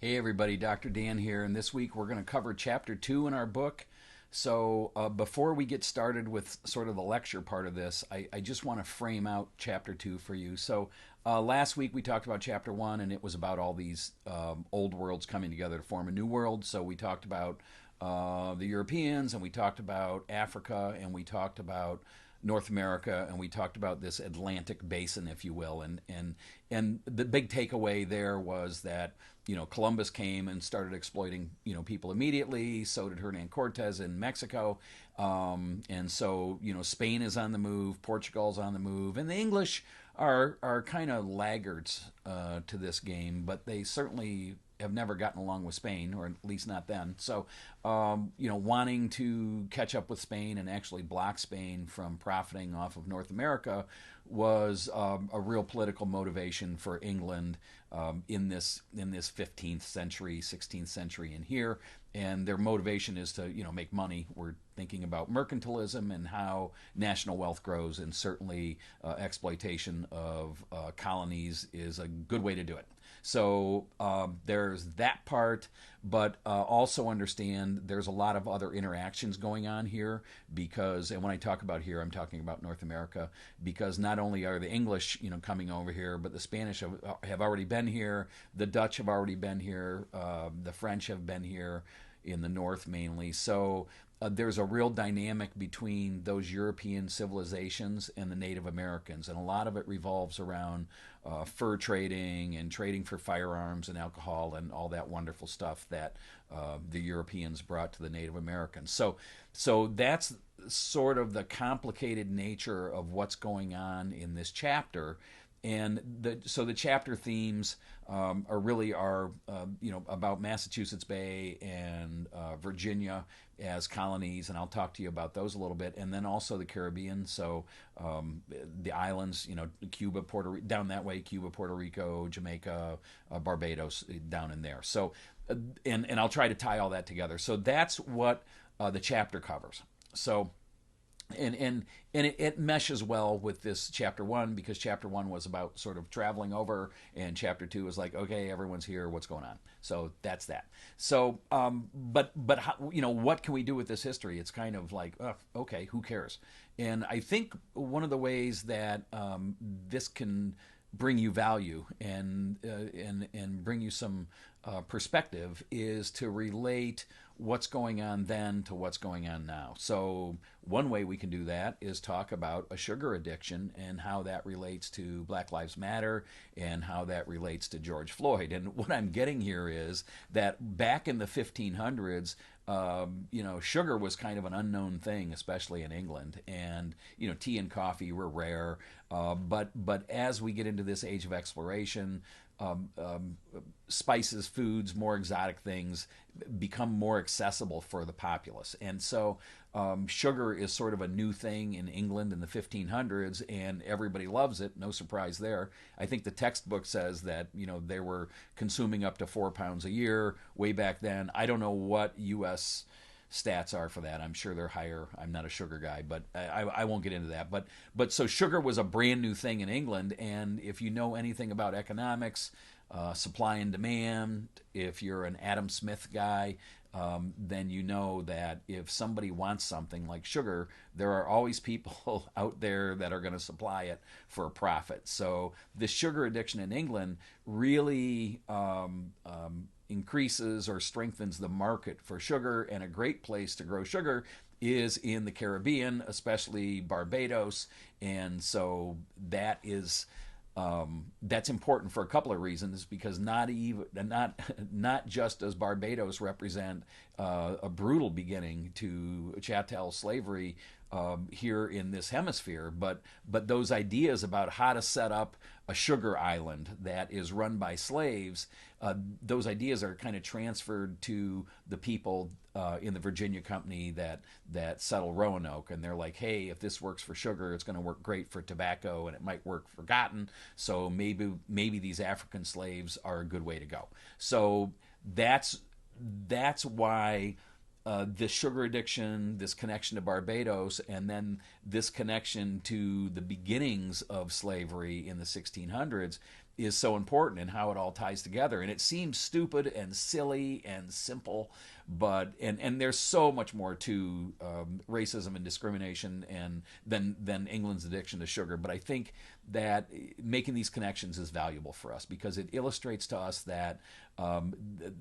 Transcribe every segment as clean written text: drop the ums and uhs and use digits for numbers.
Hey everybody, Dr. Dan here, and this week we're going to cover chapter 2 in our book. So, before we get started with sort of the lecture part of this, I just want to frame out chapter 2 for you. So, last week we talked about chapter 1, and it was about all these old worlds coming together to form a new world. So, we talked about the Europeans, and we talked about Africa, and we talked about North America, and we talked about this Atlantic basin, if you will, and the big takeaway there was that Columbus came and started exploiting people immediately. So did Hernan Cortez in Mexico, and so Spain is on the move, Portugal's on the move, and the English are kind of laggards to this game, but they certainly have never gotten along with Spain, or at least not then. So, wanting to catch up with Spain and actually block Spain from profiting off of North America was a real political motivation for England in this 15th century, 16th century, and here. And their motivation is to make money. We're thinking about mercantilism and how national wealth grows, and certainly exploitation of colonies is a good way to do it. So there's that part, but also understand there's a lot of other interactions going on here because, and when I talk about here, I'm talking about North America, because not only are the English, coming over here, but the Spanish have already been here, the Dutch have already been here, the French have been here in the north mainly. So there's a real dynamic between those European civilizations and the Native Americans, and a lot of it revolves around fur trading and trading for firearms and alcohol and all that wonderful stuff that the Europeans brought to the Native Americans. So that's sort of the complicated nature of what's going on in this chapter. And so the chapter themes are about Massachusetts Bay and Virginia as colonies, and I'll talk to you about those a little bit, and then also the Caribbean. So the islands, Cuba, down that way, Cuba, Puerto Rico, Jamaica, Barbados, down in there. So and I'll try to tie all that together. So that's what the chapter covers. So. And it meshes well with this chapter 1, because chapter 1 was about sort of traveling over, and chapter 2 is like, okay, everyone's here, what's going on? So that's that. So but how, what can we do with this history? It's kind of like, okay, who cares? And I think one of the ways that this can bring you value and bring you some perspective is to relate what's going on then to what's going on now. So one way we can do that is talk about a sugar addiction and how that relates to Black Lives Matter and how that relates to George Floyd. And what I'm getting here is that back in the 1500s, sugar was kind of an unknown thing, especially in England, and tea and coffee were rare. But as we get into this age of exploration, spices, foods, more exotic things become more accessible for the populace. And so sugar is sort of a new thing in England in the 1500s, and everybody loves it. No surprise there. I think the textbook says that they were consuming up to 4 pounds a year way back then. I don't know what U.S. stats are for that. I'm sure they're higher. I'm not a sugar guy, but I won't get into that. But so sugar was a brand new thing in England, and if you know anything about economics, supply and demand, if you're an Adam Smith guy, then you know that if somebody wants something like sugar, there are always people out there that are going to supply it for a profit. So the sugar addiction in England really increases or strengthens the market for sugar, and a great place to grow sugar is in the Caribbean, especially Barbados. And so that's important for a couple of reasons, because not just does Barbados represent a brutal beginning to chattel slavery here in this hemisphere, but those ideas about how to set up a sugar island that is run by slaves, those ideas are kind of transferred to the people in the Virginia company that settle Roanoke, and they're like, hey, if this works for sugar, it's going to work great for tobacco, and it might work for cotton. So maybe these African slaves are a good way to go. So that's why this sugar addiction, this connection to Barbados, and then this connection to the beginnings of slavery in the 1600s is so important and how it all ties together. And it seems stupid and silly and simple, but and there's so much more to racism and discrimination and than England's addiction to sugar. But I think that making these connections is valuable for us because it illustrates to us that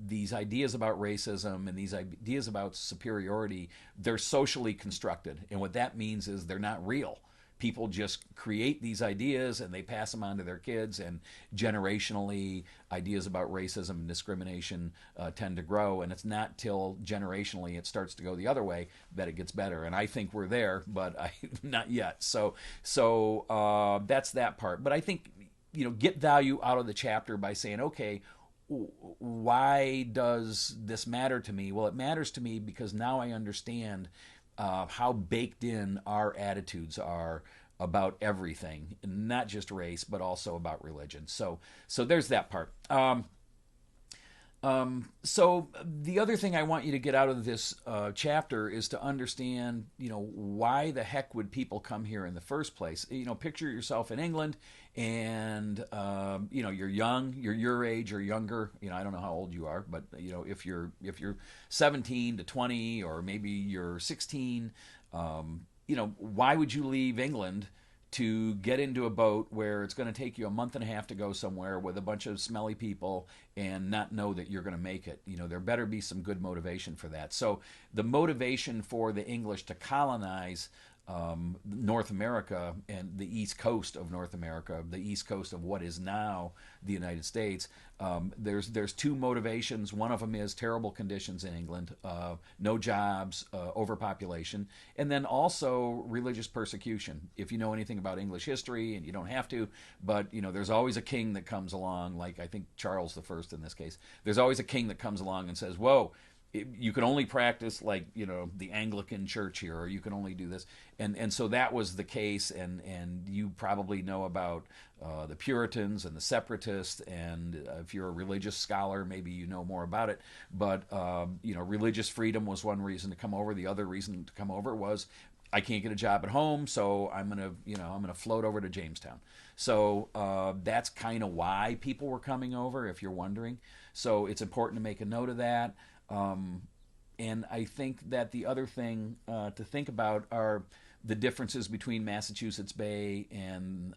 these ideas about racism and these ideas about superiority, they're socially constructed, and what that means is they're not real. People just create these ideas and they pass them on to their kids, and generationally ideas about racism and discrimination tend to grow, and it's not till generationally it starts to go the other way that it gets better. And I think we're there, but not yet. So that's that part. But I think, get value out of the chapter by saying, okay, why does this matter to me? Well, it matters to me because now I understand how baked in our attitudes are about everything, not just race, but also about religion. So there's that part. So the other thing I want you to get out of this chapter is to understand, why the heck would people come here in the first place? Picture yourself in England, and you're young, you're your age or younger. I don't know how old you are, but if you're 17 to 20, or maybe you're 16, why would you leave England to get into a boat where it's going to take you a month and a half to go somewhere with a bunch of smelly people and not know that you're going to make it? There better be some good motivation for that. So the motivation for the English to colonize North America and the east coast of North America, the east coast of what is now the United States, there's two motivations. One of them is terrible conditions in England, no jobs, overpopulation, and then also religious persecution. If you know anything about English history, and you don't have to, but there's always a king that comes along, like I think Charles the First in this case. There's always a king that comes along and says, "Whoa, you can only practice like the Anglican Church here, or you can only do this," and so that was the case. And you probably know about the Puritans and the Separatists, and if you're a religious scholar, maybe you know more about it. But religious freedom was one reason to come over. The other reason to come over was, I can't get a job at home, so I'm gonna float over to Jamestown. So that's kind of why people were coming over, if you're wondering. So it's important to make a note of that. And I think that the other thing to think about are the differences between Massachusetts Bay and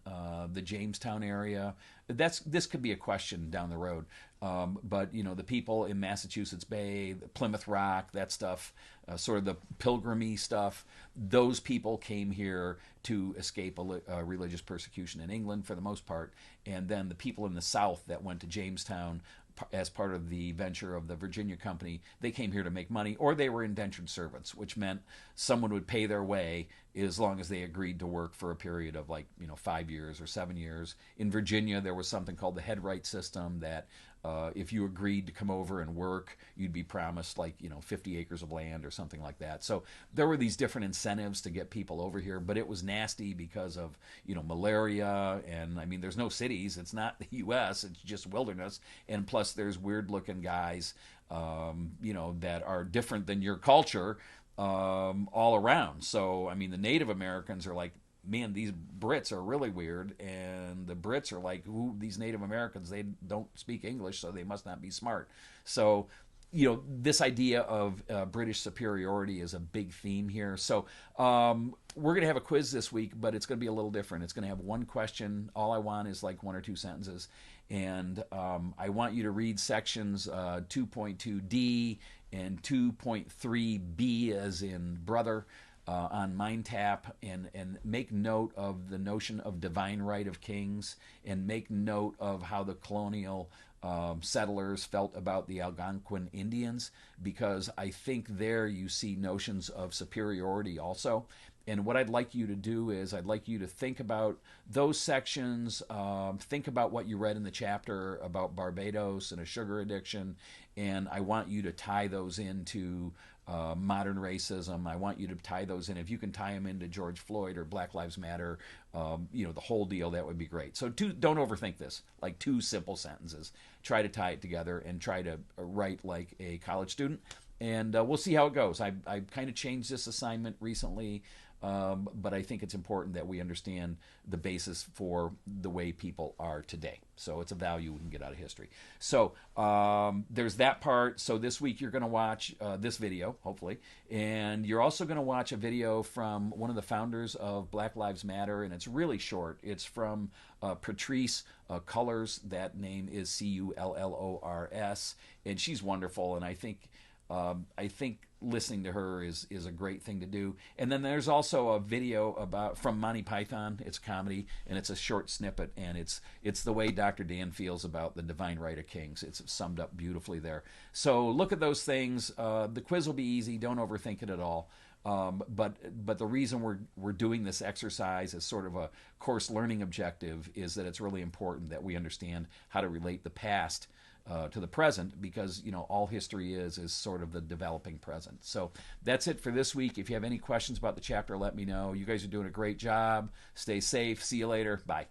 the Jamestown area. This could be a question down the road. But the people in Massachusetts Bay, Plymouth Rock, that stuff, sort of the pilgrimy stuff, those people came here to escape a religious persecution in England for the most part. And then the people in the South that went to Jamestown as part of the venture of the Virginia Company, they came here to make money, or they were indentured servants, which meant someone would pay their way as long as they agreed to work for a period of 5 years or 7 years. In Virginia, there was something called the headright system that if you agreed to come over and work, you'd be promised 50 acres of land or something like that. So there were these different incentives to get people over here, but it was nasty because of malaria, and I mean there's no cities. It's not the U.S. It's just wilderness, and plus there's weird looking guys that are different than your culture all around. So I mean the Native Americans are like, man, these Brits are really weird, and the Brits are like, ooh, these Native Americans, they don't speak English, so they must not be smart. So this idea of British superiority is a big theme here. So we're going to have a quiz this week, but it's going to be a little different. It's going to have one question. All I want is 1 or 2 sentences, and I want you to read sections 2.2D and 2.3B as in brother, on MindTap, and make note of the notion of divine right of kings, and make note of how the colonial settlers felt about the Algonquin Indians, because I think there you see notions of superiority also. And what I'd like you to do is I'd like you to think about those sections, think about what you read in the chapter about Barbados and a sugar addiction, and I want you to tie those into modern racism. I want you to tie those in. If you can tie them into George Floyd or Black Lives Matter, the whole deal, that would be great. So don't overthink this. 2 simple sentences. Try to tie it together and try to write like a college student. And we'll see how it goes. I kind of changed this assignment recently but I think it's important that we understand the basis for the way people are today. So it's a value we can get out of history. So there's that part. So this week you're going to watch this video, hopefully, and you're also going to watch a video from one of the founders of Black Lives Matter, and it's really short. It's from Patrice Cullors. That name is Cullors, and she's wonderful. And I think listening to her is a great thing to do. And then there's also a video about from Monty Python. It's comedy, and it's a short snippet, and it's the way Dr. Dan feels about the divine right of kings. It's summed up beautifully there. So look at those things. The quiz will be easy. Don't overthink it at all. But the reason we're doing this exercise as sort of a course learning objective is that it's really important that we understand how to relate the past to the present, because all history is sort of the developing present. So that's it for this week. If you have any questions about the chapter, let me know. You guys are doing a great job. Stay safe. See you later. Bye.